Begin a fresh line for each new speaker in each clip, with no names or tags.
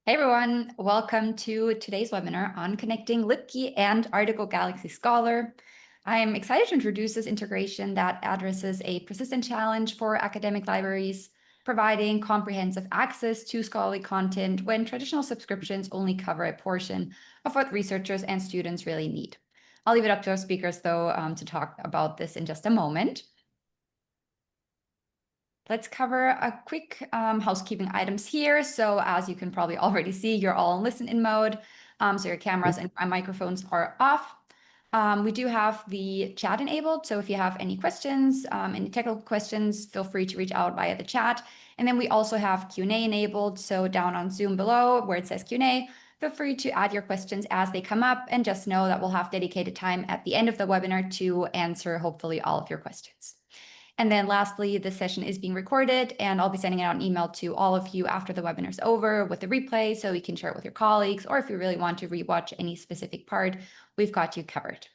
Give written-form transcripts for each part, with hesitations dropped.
Hey everyone, welcome to today's webinar on connecting LibKey and Article Galaxy Scholar. I'm excited to introduce this integration that addresses a persistent challenge for academic libraries, providing comprehensive access to scholarly content when traditional subscriptions only cover a portion of what researchers and students really need. I'll leave it up to our speakers, though, to talk about this in just a moment. Let's cover a quick housekeeping items here. So as you can probably already see, you're all in listen-in mode. So your cameras and microphones are off. We do have the chat enabled. So if you have any questions, any technical questions, feel free to reach out via the chat. And then we also have Q&A enabled. So down on Zoom below where it says Q&A, feel free to add your questions as they come up, and just know that we'll have dedicated time at the end of the webinar to answer hopefully all of your questions. And then lastly, this session is being recorded, and I'll be sending out an email to all of you after the webinar is over with the replay, so you can share it with your colleagues, or if you really want to rewatch any specific part, we've got you covered.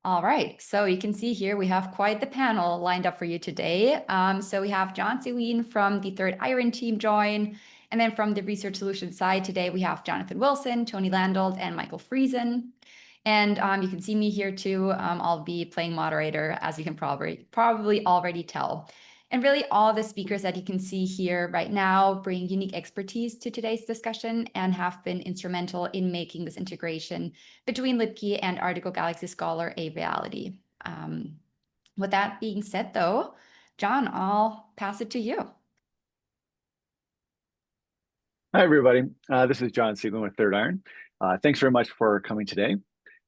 All right, so you can see here we have quite the panel lined up for you today. So we have John Seween from the Third Iron team join, and then from the Research Solutions side today, we have Jonathan Wilson, Tony Landolt, and Michael Friesen. And you can see me here too. I'll be playing moderator, as you can probably already tell. And really all the speakers that you can see here right now bring unique expertise to today's discussion and have been instrumental in making this integration between LibKey and Article Galaxy Scholar a reality. With that being said, though, John, I'll pass it to you.
Hi, everybody. This is John Siegelman with Third Iron. Thanks very much for coming today.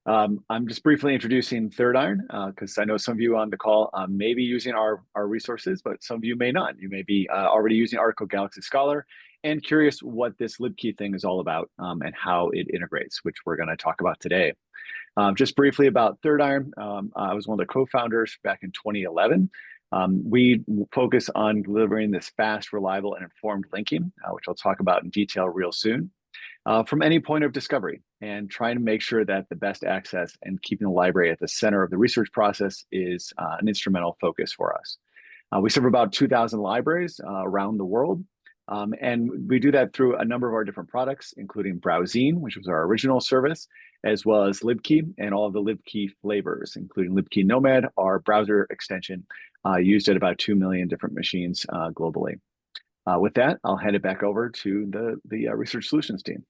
I'm just briefly introducing Third Iron because I know some of you on the call may be using our resources, but some of you may not. You may be already using Article Galaxy Scholar and curious what this LibKey thing is all about and how it integrates, which we're going to talk about today. Just briefly about Third Iron, I was one of the co-founders back in 2011. We focus on delivering this fast, reliable, and informed linking, which I'll talk about in detail real soon. From any point of discovery, and trying to make sure that the best access and keeping the library at the center of the research process is an instrumental focus for us. We serve about 2,000 libraries around the world, and we do that through a number of our different products, including Browsine, which was our original service, as well as LibKey and all of the LibKey flavors, including LibKey Nomad, our browser extension used at about 2 million different machines globally. With that, I'll hand it back over to the Research Solutions team.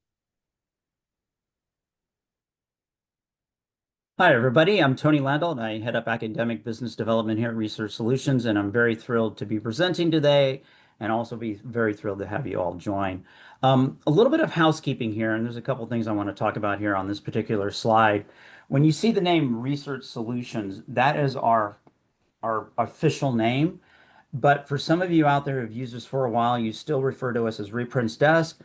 Hi, everybody. I'm Tony Landolt. I head up academic business development here at Research Solutions, and I'm very thrilled to be presenting today and also be very thrilled to have you all join. A little bit of housekeeping here, and there's a couple things I want to talk about here on this particular slide. When you see the name Research Solutions, that is our official name. But for some of you out there who've used us for a while, you still refer to us as Reprints Desk.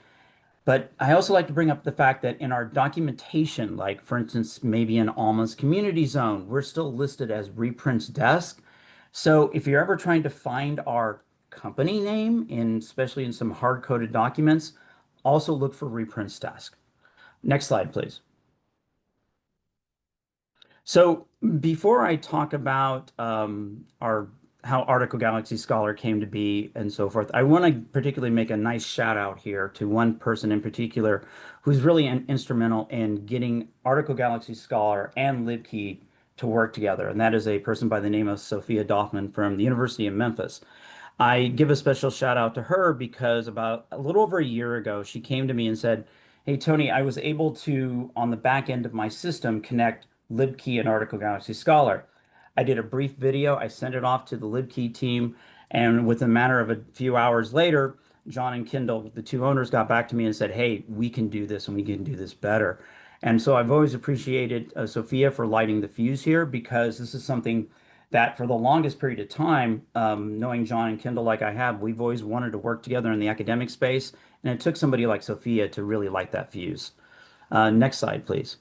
But I also like to bring up the fact that in our documentation, like for instance, maybe in Alma's community zone, we're still listed as Reprints Desk. So if you're ever trying to find our company name, especially in some hard-coded documents, also look for Reprints Desk. Next slide, please. So before I talk about how Article Galaxy Scholar came to be and so forth, I want to particularly make a nice shout out here to one person in particular who's really instrumental in getting Article Galaxy Scholar and LibKey to work together. And that is a person by the name of Sophia Doffman from the University of Memphis. I give a special shout out to her because about a little over a year ago, she came to me and said, "Hey, Tony, I was able to, on the back end of my system, connect LibKey and Article Galaxy Scholar. I did a brief video, I sent it off to the LibKey team, and within a matter of a few hours later, John and Kendall, the two owners, got back to me and said, hey, we can do this and we can do this better." And so I've always appreciated Sophia for lighting the fuse here, because this is something that for the longest period of time, knowing John and Kendall like I have, we've always wanted to work together in the academic space, and it took somebody like Sophia to really light that fuse. Next slide, please.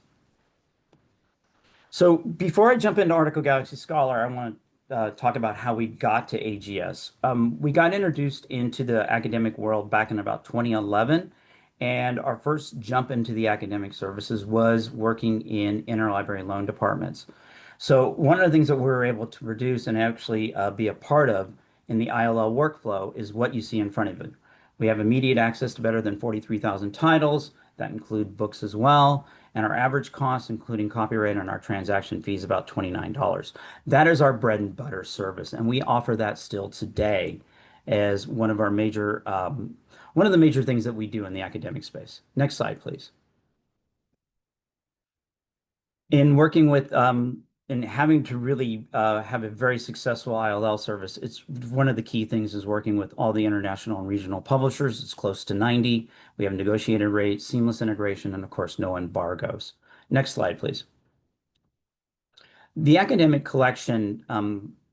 So before I jump into Article Galaxy Scholar, I want to talk about how we got to AGS. We got introduced into the academic world back in about 2011, and our first jump into the academic services was working in interlibrary loan departments. So one of the things that we were able to produce and actually be a part of in the ILL workflow is what you see in front of you. We have immediate access to better than 43,000 titles that include books as well. And our average cost, including copyright and our transaction fees, about $29. That is our bread and butter service, and we offer that still today as one of our major, one of the major things that we do in the academic space. Next slide, please. In working with and having to really have a very successful ILL service, it's one of the key things is working with all the international and regional publishers. It's close to 90. We have negotiated rates, seamless integration, and of course, no embargoes. Next slide, please. The academic collection,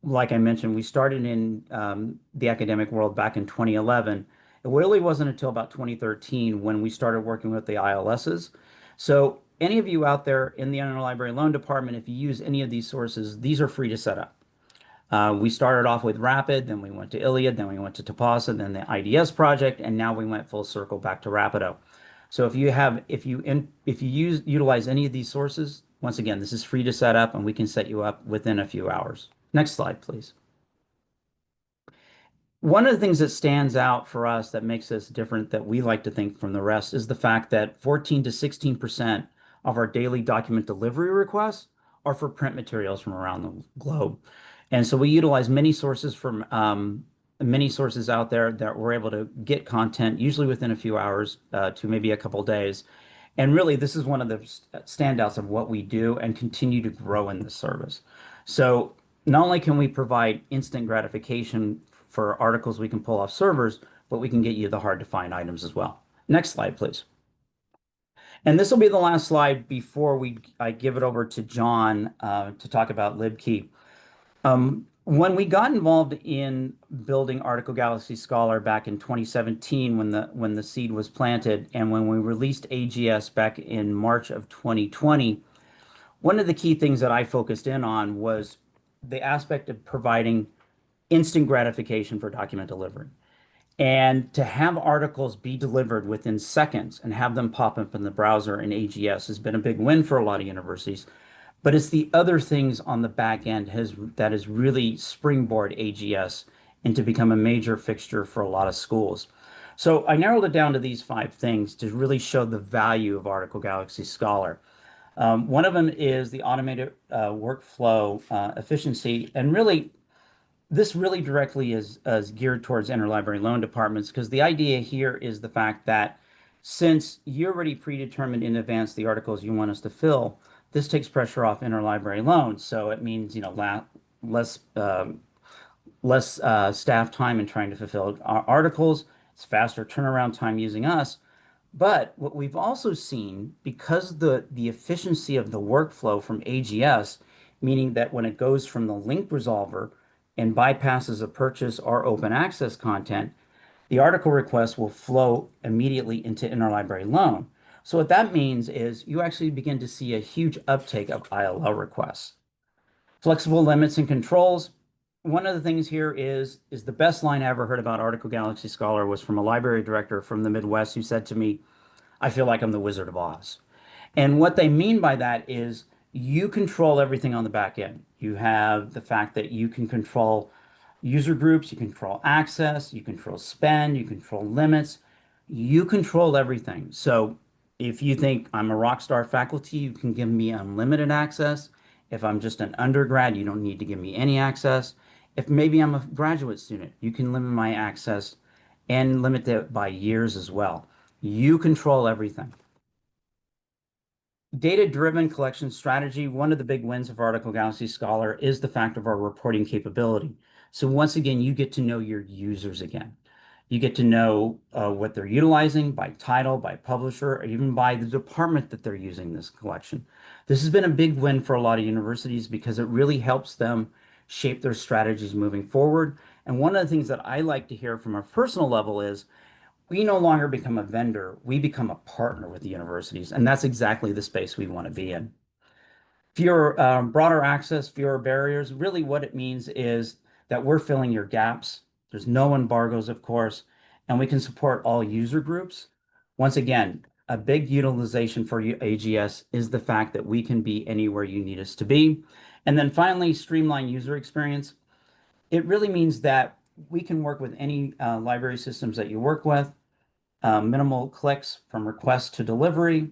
like I mentioned, we started in the academic world back in 2011. It really wasn't until about 2013 when we started working with the ILSs. So any of you out there in the interlibrary loan department, if you use any of these sources, these are free to set up. We started off with Rapid, then we went to Iliad, then we went to Tapasa, then the IDS project, and now we went full circle back to Rapido. So if you utilize any of these sources, once again, this is free to set up and we can set you up within a few hours. Next slide, please. One of the things that stands out for us that makes us different that we like to think from the rest is the fact that 14 to 16% of our daily document delivery requests are for print materials from around the globe. And so we utilize many sources from many sources out there that we're able to get content usually within a few hours to maybe a couple days. And really, this is one of the standouts of what we do and continue to grow in this service. So not only can we provide instant gratification for articles we can pull off servers, but we can get you the hard to find items as well. Next slide, please. And this will be the last slide before I give it over to John to talk about LibKey. When we got involved in building Article Galaxy Scholar back in 2017, when the seed was planted, and when we released AGS back in March of 2020, one of the key things that I focused in on was the aspect of providing instant gratification for document delivery. And to have articles be delivered within seconds and have them pop up in the browser in AGS has been a big win for a lot of universities. But it's the other things on the back end that has really springboard AGS into become a major fixture for a lot of schools. So I narrowed it down to these 5 things to really show the value of Article Galaxy Scholar. One of them is the automated workflow efficiency, and really this really directly is geared towards interlibrary loan departments, because the idea here is the fact that since you already predetermined in advance the articles you want us to fill, this takes pressure off interlibrary loans. So it means, less staff time in trying to fulfill articles. It's faster turnaround time using us. But what we've also seen, because the efficiency of the workflow from AGS, meaning that when it goes from the link resolver and bypasses a purchase or open access content, the article request will flow immediately into interlibrary loan. So what that means is you actually begin to see a huge uptake of ILL requests. Flexible limits and controls. One of the things here is the best line I ever heard about Article Galaxy Scholar was from a library director from the Midwest who said to me, "I feel like I'm the Wizard of Oz." And what they mean by that is you control everything on the back end. You have the fact that you can control user groups, you control access, you control spend, you control limits, you control everything. So if you think I'm a rock star faculty, you can give me unlimited access. If I'm just an undergrad, you don't need to give me any access. If maybe I'm a graduate student, you can limit my access and limit it by years as well. You control everything. Data-driven collection strategy, one of the big wins of Article Galaxy Scholar is the fact of our reporting capability. So once again, you get to know your users again. You get to know what they're utilizing by title, by publisher, or even by the department that they're using this collection. This has been a big win for a lot of universities because it really helps them shape their strategies moving forward. And one of the things that I like to hear from a personal level is we no longer become a vendor, we become a partner with the universities. And that's exactly the space we want to be in. Fewer, broader access, fewer barriers. Really what it means is that we're filling your gaps. There's no embargoes, of course, and we can support all user groups. Once again, a big utilization for AGS is the fact that we can be anywhere you need us to be. And then finally, streamline user experience. It really means that we can work with any library systems that you work with, minimal clicks from request to delivery,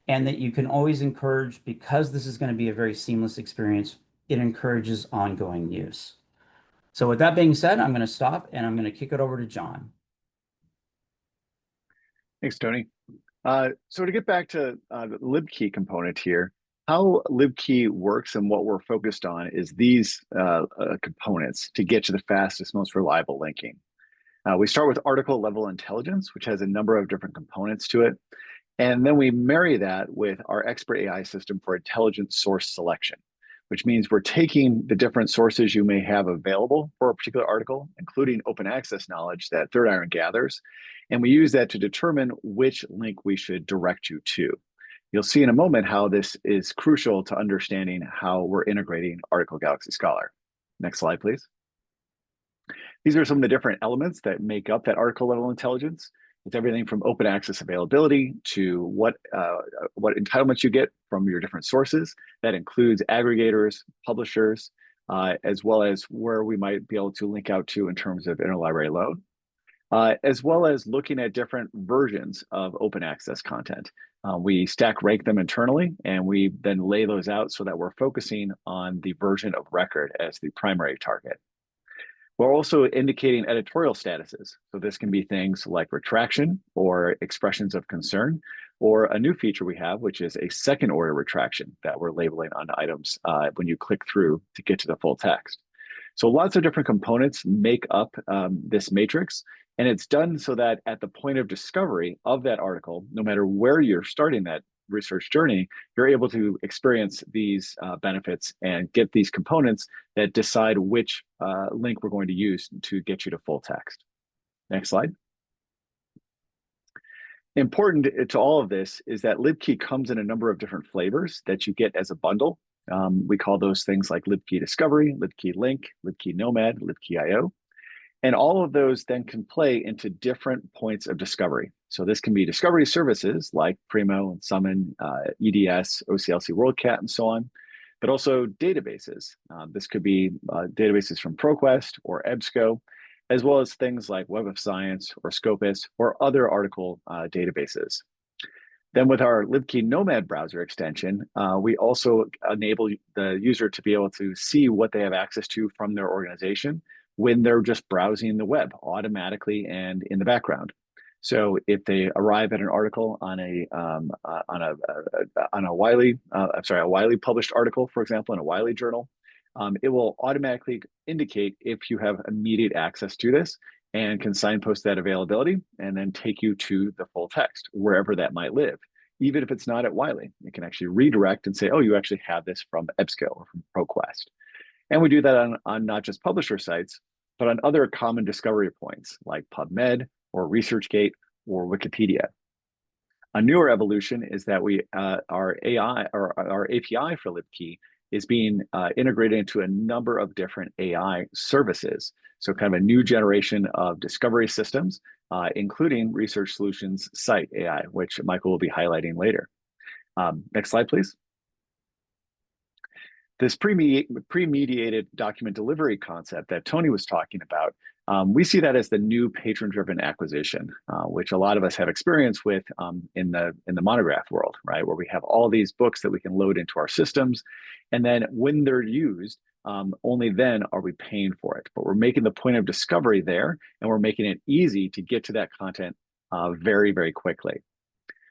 and that you can always encourage, because this is going to be a very seamless experience, it encourages ongoing use. So with that being said, I'm going to stop and I'm going to kick it over to John.
Thanks, Tony. So to get back to the LibKey component here, how LibKey works and what we're focused on is these components to get to the fastest, most reliable linking. We start with article level intelligence, which has a number of different components to it. And then we marry that with our expert AI system for intelligent source selection, which means we're taking the different sources you may have available for a particular article, including open access knowledge that Third Iron gathers, and we use that to determine which link we should direct you to. You'll see in a moment how this is crucial to understanding how we're integrating Article Galaxy Scholar. Next slide, please. These are some of the different elements that make up that article level intelligence. It's everything from open access availability to what entitlements you get from your different sources. That includes aggregators, publishers, as well as where we might be able to link out to in terms of interlibrary load, as well as looking at different versions of open access content. We stack rank them internally, and we then lay those out so that we're focusing on the version of record as the primary target. We're also indicating editorial statuses. So this can be things like retraction or expressions of concern, or a new feature we have, which is a second order retraction that we're labeling on items when you click through to get to the full text. So lots of different components make up this matrix, and it's done so that at the point of discovery of that article, no matter where you're starting that research journey, you're able to experience these benefits and get these components that decide which link we're going to use to get you to full text. Next slide. Important to all of this is that LibKey comes in a number of different flavors that you get as a bundle. We call those things like LibKey Discovery, LibKey Link, LibKey Nomad, LibKey IO. And all of those then can play into different points of discovery. So this can be discovery services like Primo and Summon, EDS, OCLC WorldCat, and so on, but also databases. This could be databases from ProQuest or EBSCO, as well as things like Web of Science or Scopus or other article databases. Then with our LibKey Nomad browser extension, we also enable the user to be able to see what they have access to from their organization when they're just browsing the web automatically and in the background. So if they arrive at an article on a Wiley published article, for example, in a Wiley journal, it will automatically indicate if you have immediate access to this and can signpost that availability and then take you to the full text wherever that might live. Even if it's not at Wiley, it can actually redirect and say, oh, you actually have this from EBSCO or from ProQuest. And we do that on not just publisher sites, but on other common discovery points like PubMed or ResearchGate or Wikipedia. A newer evolution is that our API for LibKey is being integrated into a number of different AI services. So kind of a new generation of discovery systems, including Research Solutions Site AI, which Michael will be highlighting later. Next slide, please. This pre-mediated document delivery concept that Tony was talking about, we see that as the new patron-driven acquisition, which a lot of us have experience with in the monograph world, right? Where we have all these books that we can load into our systems, and then when they're used, only then are we paying for it. But we're making the point of discovery there, and we're making it easy to get to that content very, very quickly.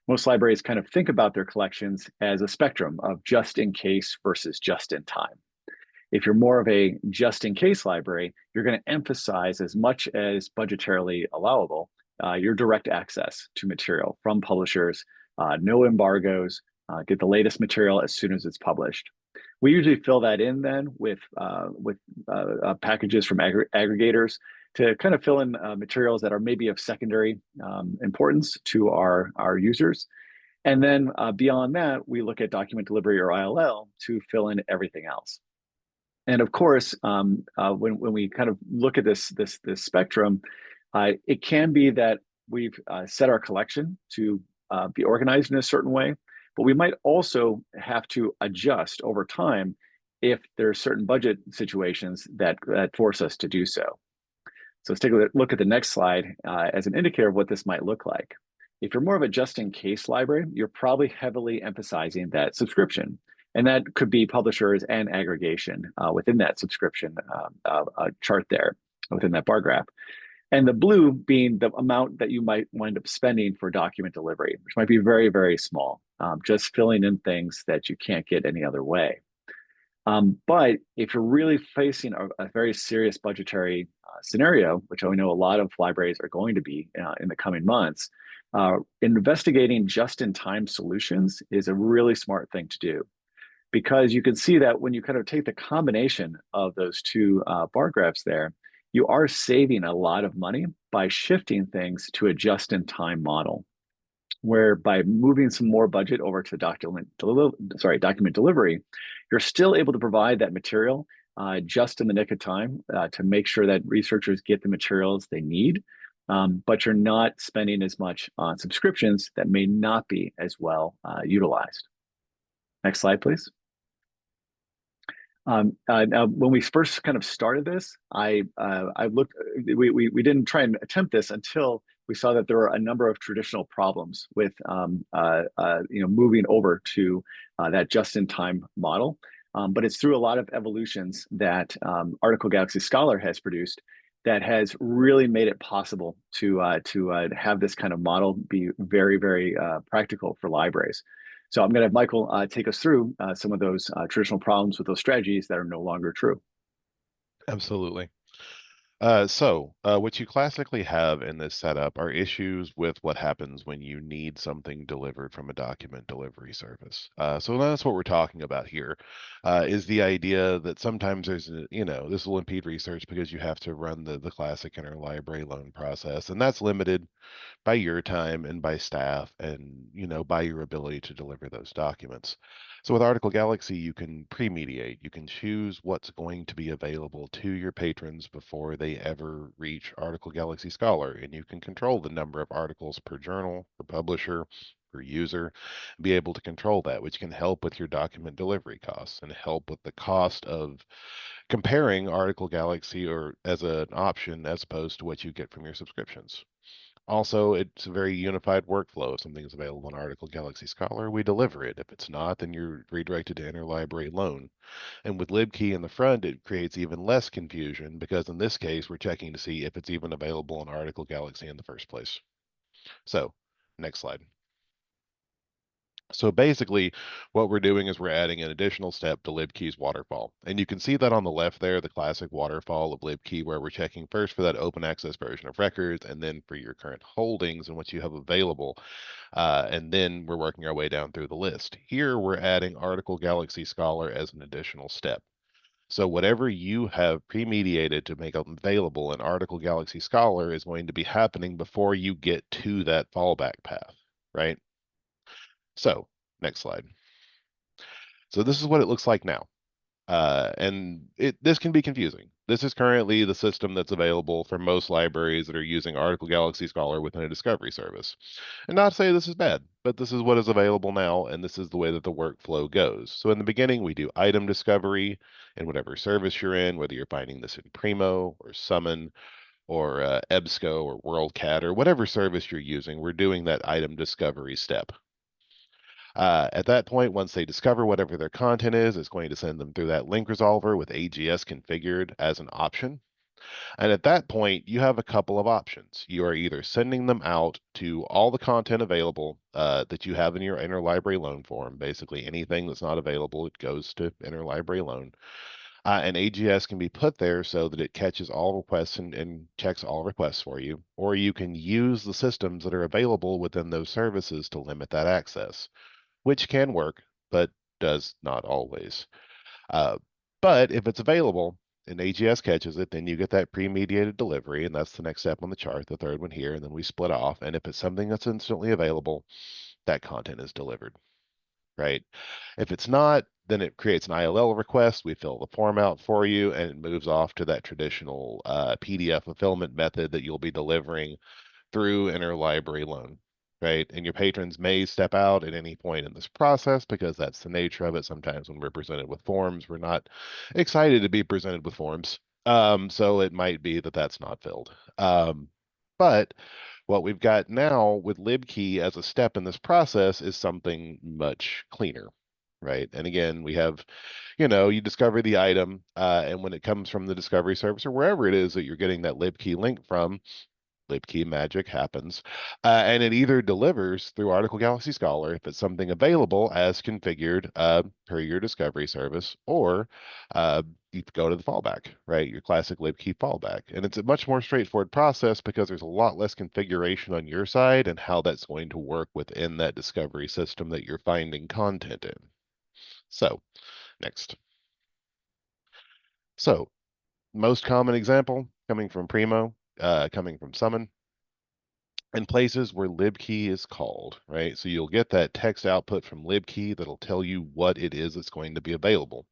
Most libraries kind of think about their collections as a spectrum of just in case versus just in time. If you're more of a just in case library, you're going to emphasize as much as budgetarily allowable your direct access to material from publishers, no embargoes, get the latest material as soon as it's published. We usually fill that in then with packages from aggregators to kind of fill in materials that are maybe of secondary importance to our users. And then beyond that, we look at document delivery or ILL to fill in everything else. And of course, when we kind of look at this spectrum, it can be that we've set our collection to be organized in a certain way, but we might also have to adjust over time if there are certain budget situations that force us to do so. So let's take a look at the next slide as an indicator of what this might look like. If you're more of a just-in-case library, you're probably heavily emphasizing that subscription. And that could be publishers and aggregation within that subscription chart there, within that bar graph. And the blue being the amount that you might wind up spending for document delivery, which might be very, very small, just filling in things that you can't get any other way. But if you're really facing a very serious budgetary scenario, which I know a lot of libraries are going to be in the coming months, investigating just-in-time solutions is a really smart thing to do. Because you can see that when you kind of take the combination of those two bar graphs there, you are saving a lot of money by shifting things to a just-in-time model, where by moving some more budget over to document delivery, you're still able to provide that material just in the nick of time to make sure that researchers get the materials they need, but you're not spending as much on subscriptions that may not be as well utilized. Next slide, please. Now, when we first kind of started this, I looked. We didn't try and attempt this until we saw that there were a number of traditional problems with moving over to that just-in-time model. But it's through a lot of evolutions that Article Galaxy Scholar has produced that has really made it possible to have this kind of model be very, very practical for libraries. So I'm going to have Michael take us through some of those traditional problems with those strategies that are no longer true.
Absolutely. What you classically have in this setup are issues with what happens when you need something delivered from a document delivery service. So that's what we're talking about here, is the idea that sometimes there's, this will impede research because you have to run the classic interlibrary loan process, and that's limited by your time and by staff and by your ability to deliver those documents. So with Article Galaxy, you can pre-mediate. You can choose what's going to be available to your patrons before they ever reach Article Galaxy Scholar, and you can control the number of articles per journal, per publisher, per user, be able to control that, which can help with your document delivery costs and help with the cost of comparing Article Galaxy or as an option as opposed to what you get from your subscriptions. Also, it's a very unified workflow. If something is available in Article Galaxy Scholar, we deliver it. If it's not, then you're redirected to interlibrary loan. And with LibKey in the front, it creates even less confusion because in this case, we're checking to see if it's even available in Article Galaxy in the first place. So, next slide. So basically, what we're doing is we're adding an additional step to LibKey's waterfall. And you can see that on the left there, the classic waterfall of LibKey, where we're checking first for that open access version of records, and then for your current holdings and what you have available. And then we're working our way down through the list. Here, we're adding Article Galaxy Scholar as an additional step. So whatever you have pre-mediated to make available in Article Galaxy Scholar is going to be happening before you get to that fallback path, right? So, next slide. So this is what it looks like now. And this can be confusing. This is currently the system that's available for most libraries that are using Article Galaxy Scholar within a discovery service. And not to say this is bad, but this is what is available now, and this is the way that the workflow goes. So in the beginning, we do item discovery in whatever service you're in, whether you're finding this in Primo or Summon or EBSCO or WorldCat or whatever service you're using, we're doing that item discovery step. At that point, once they discover whatever their content is, it's going to send them through that link resolver with AGS configured as an option. And at that point, you have a couple of options. You are either sending them out to all the content available that you have in your interlibrary loan form. Basically, anything that's not available, it goes to interlibrary loan. And AGS can be put there so that it catches all requests and checks all requests for you. Or you can use the systems that are available within those services to limit that access, which can work, but does not always. But if it's available and AGS catches it, then you get that pre-mediated delivery, and that's the next step on the chart, the third one here, and then we split off. And if it's something that's instantly available, that content is delivered, right? If it's not, then it creates an ILL request. We fill the form out for you, and it moves off to that traditional PDF fulfillment method that you'll be delivering through interlibrary loan, right? And your patrons may step out at any point in this process because that's the nature of it. Sometimes when we're presented with forms, we're not excited to be presented with forms. So it might be that that's not filled. But what we've got now with LibKey as a step in this process is something much cleaner, right? And again, we have, you discover the item, and when it comes from the discovery service or wherever it is that you're getting that LibKey link from, LibKey magic happens, and it either delivers through Article Galaxy Scholar if it's something available as configured per your discovery service, or you go to the fallback, right? Your classic LibKey fallback. And it's a much more straightforward process because there's a lot less configuration on your side and how that's going to work within that discovery system that you're finding content in. So, next. So, most common example coming from Primo, coming from Summon. In places where libkey is called, right? So you'll get that text output from libkey that'll tell you what it is that's going to be available.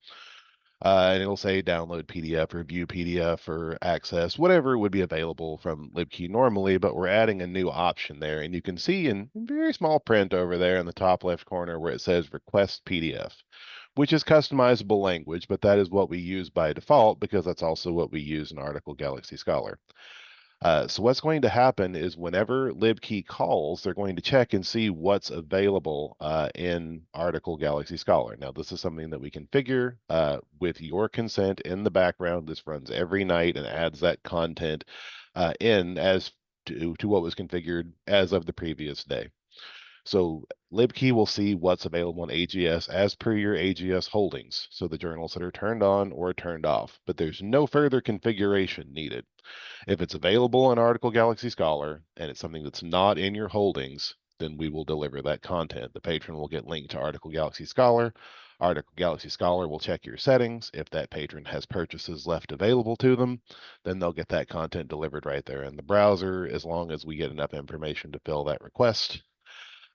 And it'll say download PDF or view PDF or access, whatever would be available from libkey normally, but we're adding a new option there. And you can see in very small print over there in the top left corner where it says request PDF, which is customizable language, but that is what we use by default because that's also what we use in Article Galaxy Scholar. So what's going to happen is whenever libkey calls, they're going to check and see what's available in Article Galaxy Scholar. Now, this is something that we configure with your consent in the background. This runs every night and adds that content in as to what was configured as of the previous day. So libkey will see what's available on AGS as per your AGS holdings, so the journals that are turned on or turned off, but there's no further configuration needed. If it's available in Article Galaxy Scholar and it's something that's not in your holdings, then we will deliver that content. The patron will get linked to Article Galaxy Scholar. Article Galaxy Scholar will check your settings. If that patron has purchases left available to them, then they'll get that content delivered right there in the browser as long as we get enough information to fill that request.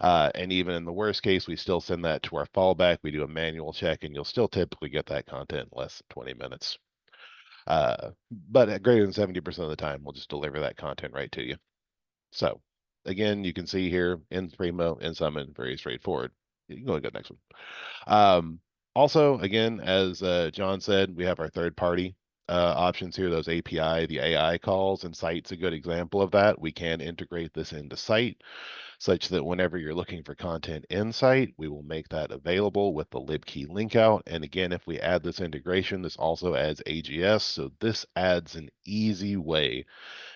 And even in the worst case, we still send that to our fallback. We do a manual check, and you'll still typically get that content in less than 20 minutes. But at greater than 70% of the time, we'll just deliver that content right to you. So again, you can see here in Primo, in Summon, very straightforward. You can go to the next one. Also, again, as John said, we have our third-party options here, those API, the AI calls, and Site's a good example of that. We can integrate this into Site such that whenever you're looking for content in Site, we will make that available with the libkey link out. And again, if we add this integration, this also adds AGS. So this adds an easy way.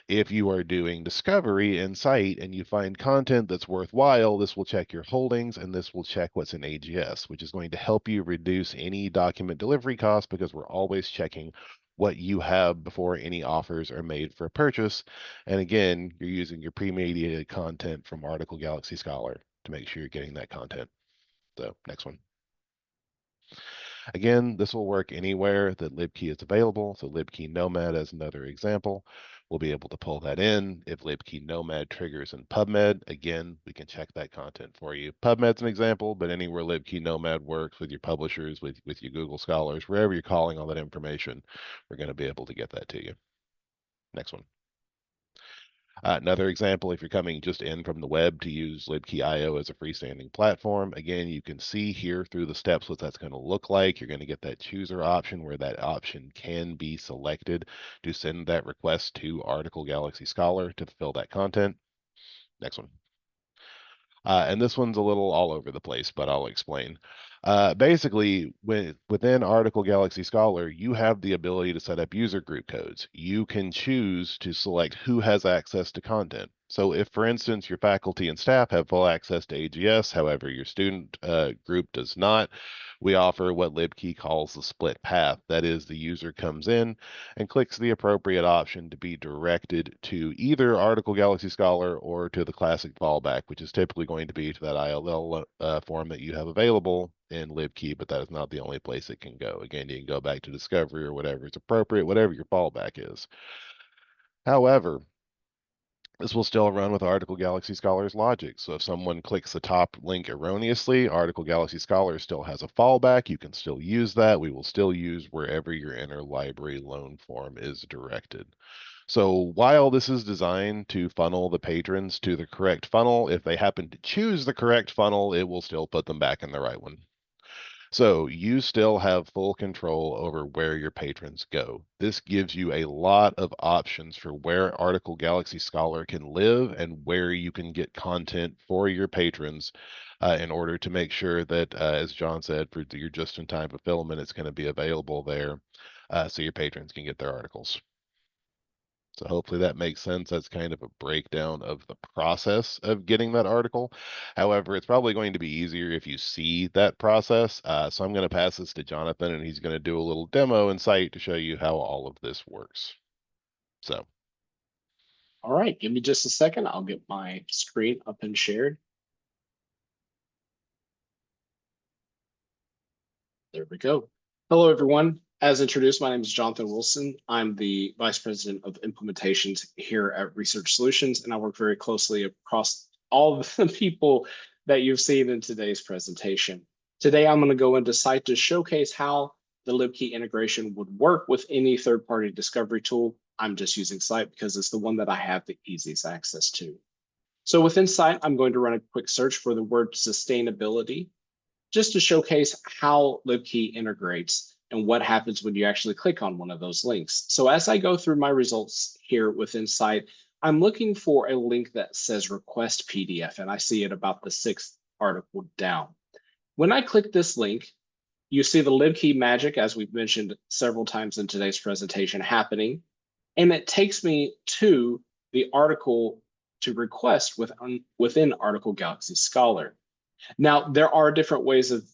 If you are doing discovery in Site and you find content that's worthwhile, this will check your holdings and this will check what's in AGS, which is going to help you reduce any document delivery costs because we're always checking what you have before any offers are made for purchase. And again, you're using your pre-mediated content from Article Galaxy Scholar to make sure you're getting that content. So next one. Again, this will work anywhere that libkey is available. So libkey nomad as another example. We'll be able to pull that in. If libkey nomad triggers in PubMed, again, we can check that content for you. PubMed's an example, but anywhere libkey nomad works with your publishers, with your Google Scholars, wherever you're calling all that information, we're going to be able to get that to you. Next one. Another example, if you're coming just in from the web to use libkey.io as a freestanding platform, again, you can see here through the steps what that's going to look like. You're going to get that chooser option where that option can be selected to send that request to Article Galaxy Scholar to fill that content. Next one. And this one's a little all over the place, but I'll explain. Basically, within Article Galaxy Scholar, you have the ability to set up user group codes. You can choose to select who has access to content. So if, for instance, your faculty and staff have full access to AGS, however, your student group does not, we offer what libkey calls the split path. That is, the user comes in and clicks the appropriate option to be directed to either Article Galaxy Scholar or to the classic fallback, which is typically going to be to that ILL form that you have available in libkey, but that is not the only place it can go. Again, you can go back to discovery or whatever is appropriate, whatever your fallback is. However, this will still run with Article Galaxy Scholar's logic. So if someone clicks the top link erroneously, Article Galaxy Scholar still has a fallback. You can still use that. We will still use wherever your interlibrary loan form is directed. So while this is designed to funnel the patrons to the correct funnel, if they happen to choose the correct funnel, it will still put them back in the right one. So you still have full control over where your patrons go. This gives you a lot of options for where Article Galaxy Scholar can live and where you can get content for your patrons in order to make sure that, as John said, for your just-in-time fulfillment, it's going to be available there so your patrons can get their articles. So hopefully that makes sense. That's kind of a breakdown of the process of getting that article. However, it's probably going to be easier if you see that process. So I'm going to pass this to Jonathan, and he's going to do a little demo in Site to show you how all of this works. So.
All right, give me just a second. I'll get my screen up and shared. There we go. Hello, everyone. As introduced, my name is Jonathan Wilson. I'm the Vice President of Implementations here at Research Solutions, and I work very closely across all of the people that you've seen in today's presentation. Today, I'm going to go into Site to showcase how the LibKey integration would work with any third-party discovery tool. I'm just using Site because it's the one that I have the easiest access to. So within Site, I'm going to run a quick search for the word sustainability, just to showcase how LibKey integrates and what happens when you actually click on one of those links. So as I go through my results here within Site, I'm looking for a link that says request PDF, and I see it about the 6th article down. When I click this link, you see the LibKey magic, as we've mentioned several times in today's presentation, happening, and it takes me to the article to request within Article Galaxy Scholar. Now, there are different ways of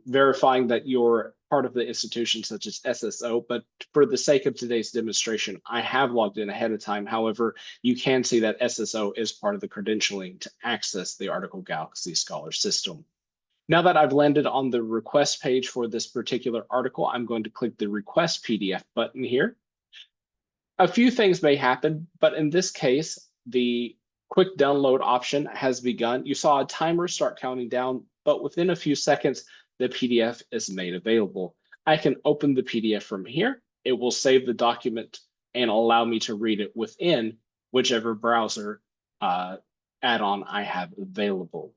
verifying that you're part of the institution, such as SSO, but for the sake of today's demonstration, I have logged in ahead of time. However, you can see that SSO is part of the credentialing to access the Article Galaxy Scholar system. Now that I've landed on the request page for this particular article, I'm going to click the request PDF button here. A few things may happen, but in this case, the quick download option has begun. You saw a timer start counting down, but within a few seconds, the PDF is made available. I can open the PDF from here. It will save the document and allow me to read it within whichever browser add-on I have available.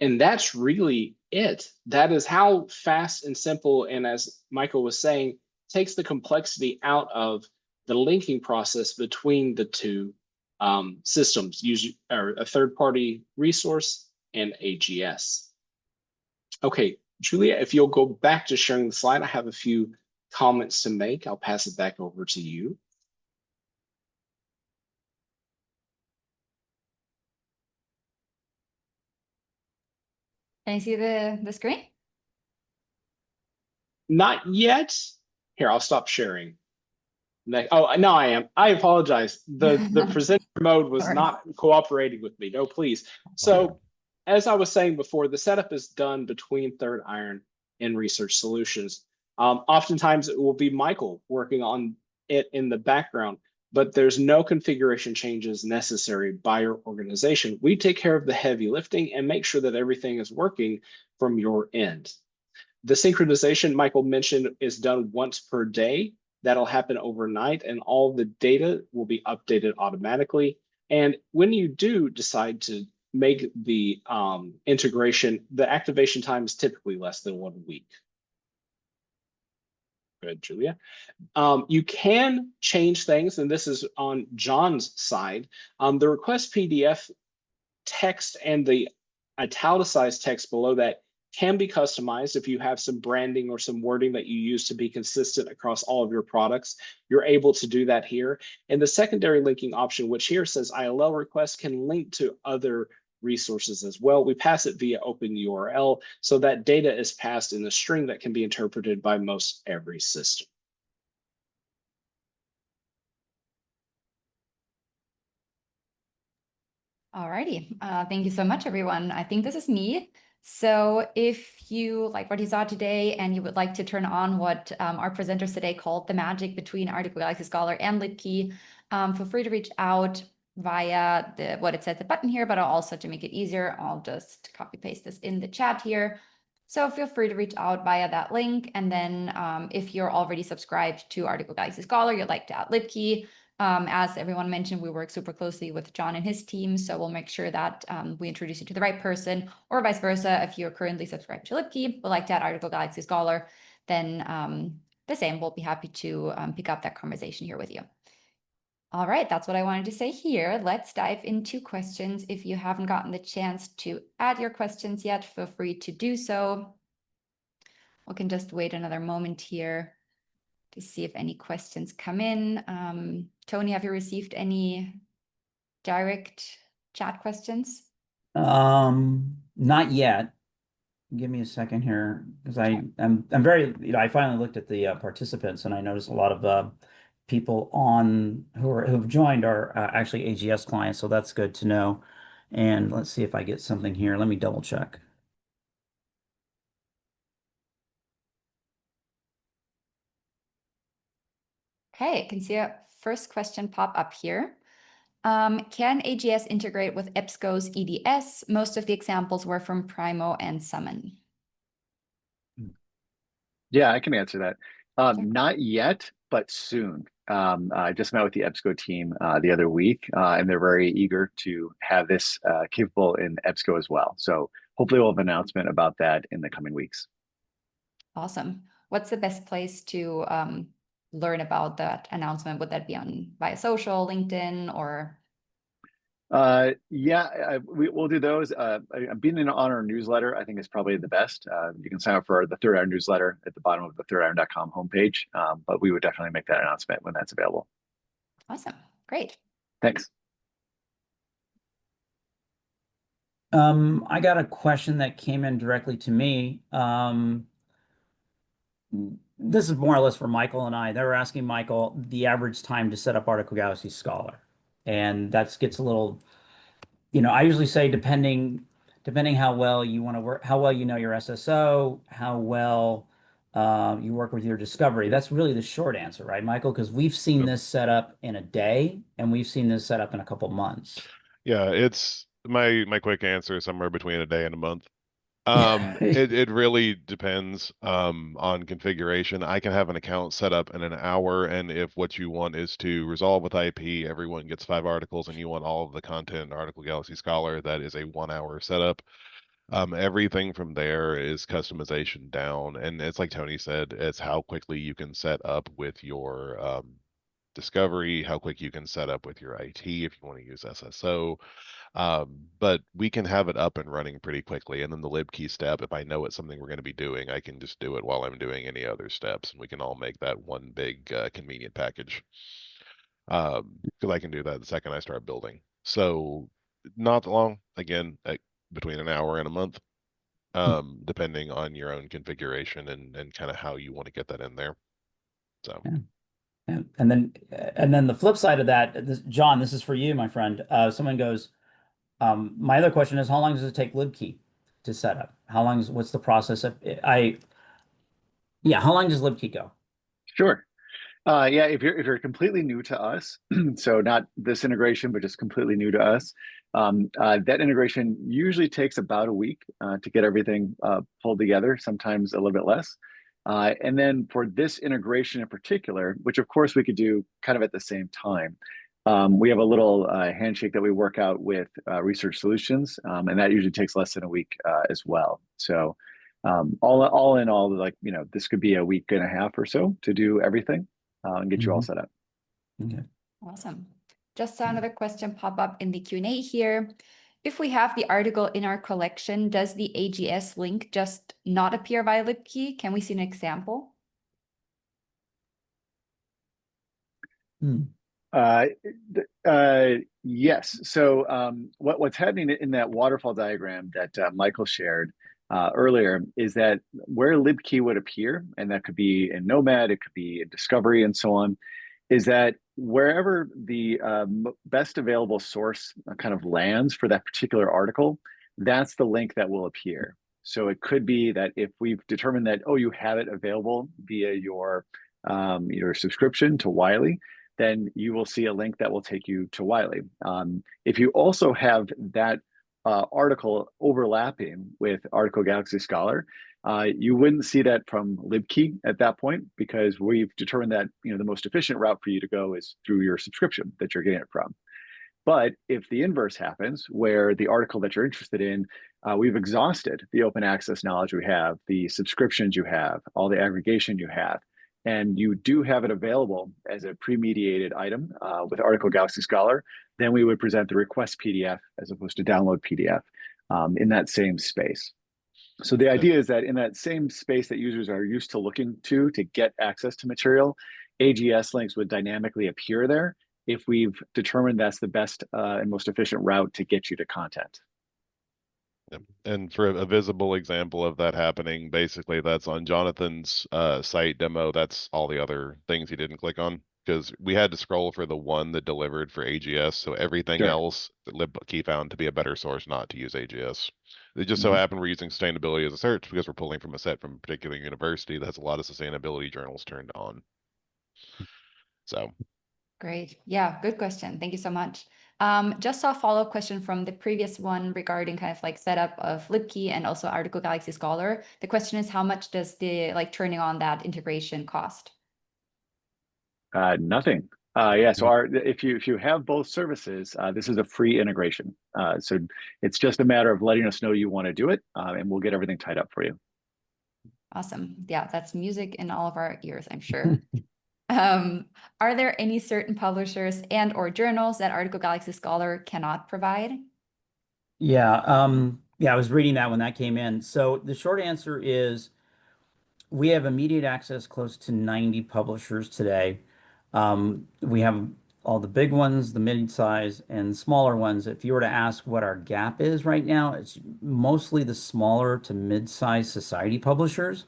And that's really it. That is how fast and simple, and as Michael was saying, takes the complexity out of the linking process between the two systems, using a third-party resource and AGS. Okay, Julia, if you'll go back to sharing the slide, I have a few comments to make. I'll pass it back over to you.
Can you see the screen?
Not yet. Here, I'll stop sharing. Oh, no, I am. I apologize. The presenter mode was not cooperating with me. No, please. So as I was saying before, the setup is done between Third Iron and Research Solutions. Oftentimes it will be Michael working on it in the background, but there's no configuration changes necessary by your organization. We take care of the heavy lifting and make sure that everything is working from your end. The synchronization Michael mentioned is done once per day. That'll happen overnight, and all the data will be updated automatically. And when you do decide to make the integration, the activation time is typically less than 1 week. Good, Julia. You can change things, and this is on John's side. The request PDF text and the italicized text below that can be customized. If you have some branding or some wording that you use to be consistent across all of your products, you're able to do that here. And the secondary linking option, which here says ILL request, can link to other resources as well. We pass it via open URL, so that data is passed in a string that can be interpreted by most every system.
Alrighty, thank you so much, everyone. I think this is neat. So if you like what you saw today and you would like to turn on what our presenters today called the magic between Article Galaxy Scholar and LibKey, feel free to reach out via what it says the button here, but also to make it easier, I'll just copy paste this in the chat here. So feel free to reach out via that link. And then if you're already subscribed to Article Galaxy Scholar, you'd like to add LibKey, As everyone mentioned, we work super closely with John and his team, so we'll make sure that we introduce you to the right person, or vice versa. If you're currently subscribed to LibKey, would like to add Article Galaxy Scholar, then the same, we'll be happy to pick up that conversation here with you. All right, that's what I wanted to say here. Let's dive into questions. If you haven't gotten the chance to add your questions yet, feel free to do so. We can just wait another moment here to see if any questions come in. Tony, have you received any direct chat questions?
Not yet. Give me a second here, because I'm very, I finally looked at the participants, and I noticed a lot of people on who've joined are actually AGS clients, so that's good to know. And let's see if I get something here. Let me double check.
Okay, I can see a first question pop up here. Can AGS integrate with EBSCO's EDS? Most of the examples were from Primo and Summon.
Yeah, I can answer that. Not yet, but soon. I just met with the EBSCO team the other week, and they're very eager to have this capable in EBSCO as well. So hopefully we'll have an announcement about that in the coming weeks.
Awesome. What's the best place to learn about that announcement? Would that be on via social, LinkedIn, or?
Yeah, we'll do those. Being on our newsletter, I think is probably the best. You can sign up for the Third Iron newsletter at the bottom of the thirdiron.com homepage. But we would definitely make that announcement when that's available.
Awesome. Great.
Thanks.
I got a question that came in directly to me. This is more or less for Michael and I. They were asking Michael the average time to set up Article Galaxy Scholar. And that gets a little, I usually say depending how well you want to work, how well you know your SSO, how well you work with your discovery. That's really the short answer, right, Michael? Because we've seen this set up in a day, and we've seen this set up in a couple months.
Yeah, it's my quick answer is somewhere between a day and a month. It really depends on configuration. I can have an account set up in an hour, and if what you want is to resolve with IP, everyone gets 5 articles, and you want all of the content in Article Galaxy Scholar, that is a 1-hour setup. Everything from there is customization down, and it's like Tony said, it's how quickly you can set up with your discovery, how quick you can set up with your IT if you want to use SSO. But we can have it up and running pretty quickly. And then the libkey step, if I know it's something we're going to be doing, I can just do it while I'm doing any other steps, and we can all make that one big convenient package. Because I can do that the second I start building. So not long, again, between an hour and a month, depending on your own configuration and kind of how you want to get that in there. So.
Yeah. And then the flip side of that, John, this is for you, my friend. Someone goes, my other question is, how long does it take libkey to set up? What's the process of how long does libkey go?
Sure. Yeah, if you're completely new to us, so not this integration, but just completely new to us, that integration usually takes about a week to get everything pulled together, sometimes a little bit less. And then for this integration in particular, which of course we could do kind of at the same time, we have a little handshake that we work out with Research Solutions, and that usually takes less than a week as well. So all in all, like, this could be a week and a half or so to do everything and get you all set up.
Okay.
Awesome. Just saw another question pop up in the Q&A here. If we have the article in our collection, does the AGS link just not appear via libkey? Can we see an example?
Yes. So what's happening in that waterfall diagram that Michael shared earlier is that where libkey would appear, and that could be in Nomad, it could be in Discovery, and so on, is that wherever the best available source kind of lands for that particular article, that's the link that will appear. So it could be that if we've determined that, oh, you have it available via your subscription to Wiley, then you will see a link that will take you to Wiley. If you also have that article overlapping with Article Galaxy Scholar, You wouldn't see that from LibKey at that point because we've determined that the most efficient route for you to go is through your subscription that you're getting it from. But if the inverse happens, where the article that you're interested in, we've exhausted the open access knowledge we have, the subscriptions you have, all the aggregation you have, and you do have it available as a pre-mediated item with Article Galaxy Scholar, then we would present the request PDF as opposed to download PDF in that same space. So the idea is that in that same space that users are used to looking to get access to material, AGS links would dynamically appear there if we've determined that's the best and most efficient route to get you to content.
Yep. And for a visible example of that happening, basically that's on Jonathan's site demo. That's all the other things he didn't click on because we had to scroll for the one that delivered for AGS. So everything else that LibKey found to be a better source not to use AGS. It just so happened we're using sustainability as a search because we're pulling from a set from a particular university that has a lot of sustainability journals turned on. So.
Great. Yeah, good question. Thank you so much. Just a follow-up question from the previous one regarding kind of like setup of LibKey and also Article Galaxy Scholar. The question is, how much does the turning on that integration cost?
Nothing. Yeah, so if you have both services, this is a free integration. So it's just a matter of letting us know you want to do it, and we'll get everything tied up for you.
Awesome. Yeah, that's music in all of our ears, I'm sure. Are there any certain publishers and or journals that Article Galaxy Scholar cannot provide?
Yeah, yeah, I was reading that when that came in. So the short answer is we have immediate access close to 90 publishers today. We have all the big ones, the mid-size, and smaller ones. If you were to ask what our gap is right now, it's mostly the smaller to mid-size society publishers.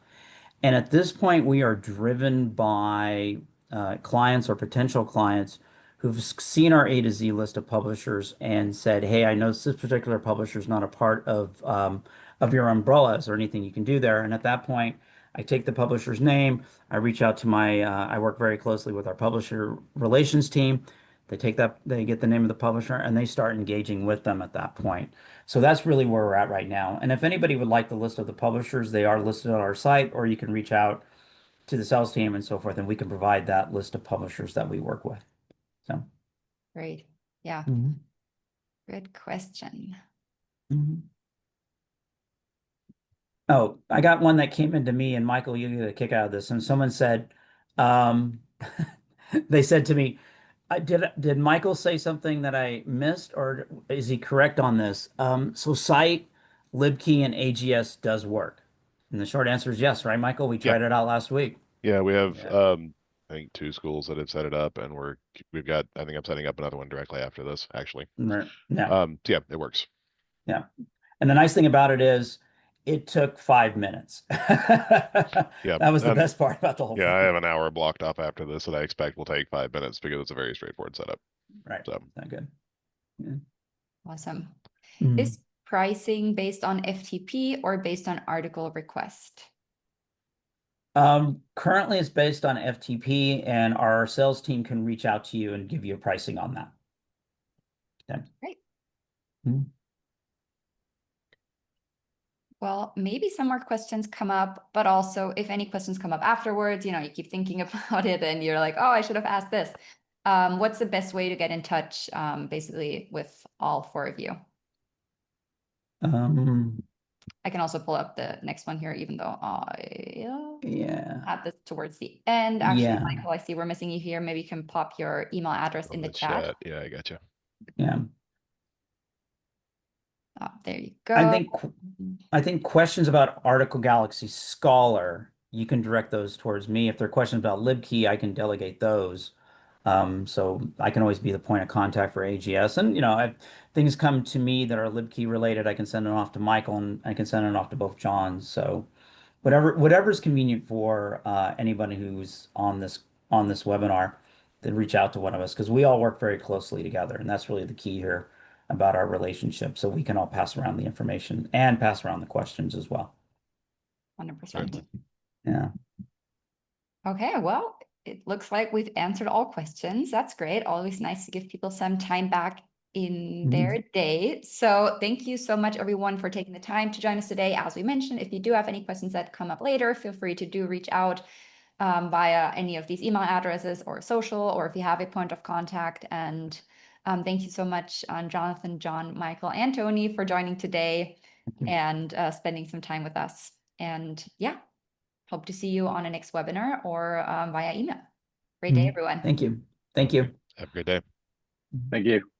And at this point, we are driven by clients or potential clients who've seen our A to Z list of publishers and said, "Hey, I know this particular publisher is not a part of your umbrella. Is there anything you can do there?" And at that point, I take the publisher's name. I reach out to I work very closely with our publisher relations team. They get the name of the publisher, and they start engaging with them at that point. So that's really where we're at right now. And if anybody would like the list of the publishers, they are listed on our site, or you can reach out to the sales team and so forth, and we can provide that list of publishers that we work with. So
Great. Yeah. Good question.
Oh, I got one that came into me, and Michael, you get a kick out of this. And someone said, they said to me, did Michael say something that I missed, or is he correct on this? So Site, LibKey, and AGS does work. And the short answer is yes, right, Michael? We tried it out last week.
Yeah, we have I think 2 schools that have set it up, and we've got, I think I'm setting up another one directly after this, actually.
Yeah.
So yeah, it works.
Yeah. And the nice thing about it is it took 5 minutes.
Yeah.
That was the best part about the whole thing.
Yeah, I have an hour blocked off after this that I expect will take 5 minutes because it's a very straightforward setup.
Right.
So
not good. Yeah.
Awesome. Is pricing based on FTP or based on article request?
Currently it's based on FTP, and our sales team can reach out to you and give you a pricing on that. Okay.
Great. Well, maybe some more questions come up, but also if any questions come up afterwards, you keep thinking about it and you're like, oh, I should have asked this. What's the best way to get in touch, basically, with all 4 of you? I can also pull up the next one here, even though I have this towards the end. Actually, Michael, I see we're missing you here. Maybe you can pop your email address in the chat.
Yeah, I got you.
Yeah.
Oh, there you go.
I think questions about Article Galaxy Scholar, you can direct those towards me. If they're questions about LibKey, I can delegate those. So I can always be the point of contact for AGS. And, if things come to me that are LibKey related, I can send them off to Michael, and I can send it off to both Johns. So whatever's convenient for anybody who's on this webinar, then reach out to one of us, because we all work very closely together. And that's really the key here about our relationship. So we can all pass around the information and pass around the questions as well.
100%.
Yeah.
Okay, well, it looks like we've answered all questions. That's great. Always nice to give people some time back in their day. So thank you so much, everyone, for taking the time to join us today. As we mentioned, if you do have any questions that come up later, feel free to reach out via any of these email addresses or social, or if you have a point of contact. And thank you so much, Jonathan, John, Michael, and Tony for joining today and spending some time with us. And yeah, hope to see you on a next webinar or via email. Great day, everyone.
Thank you. Thank you.
Have a great day.
Thank you.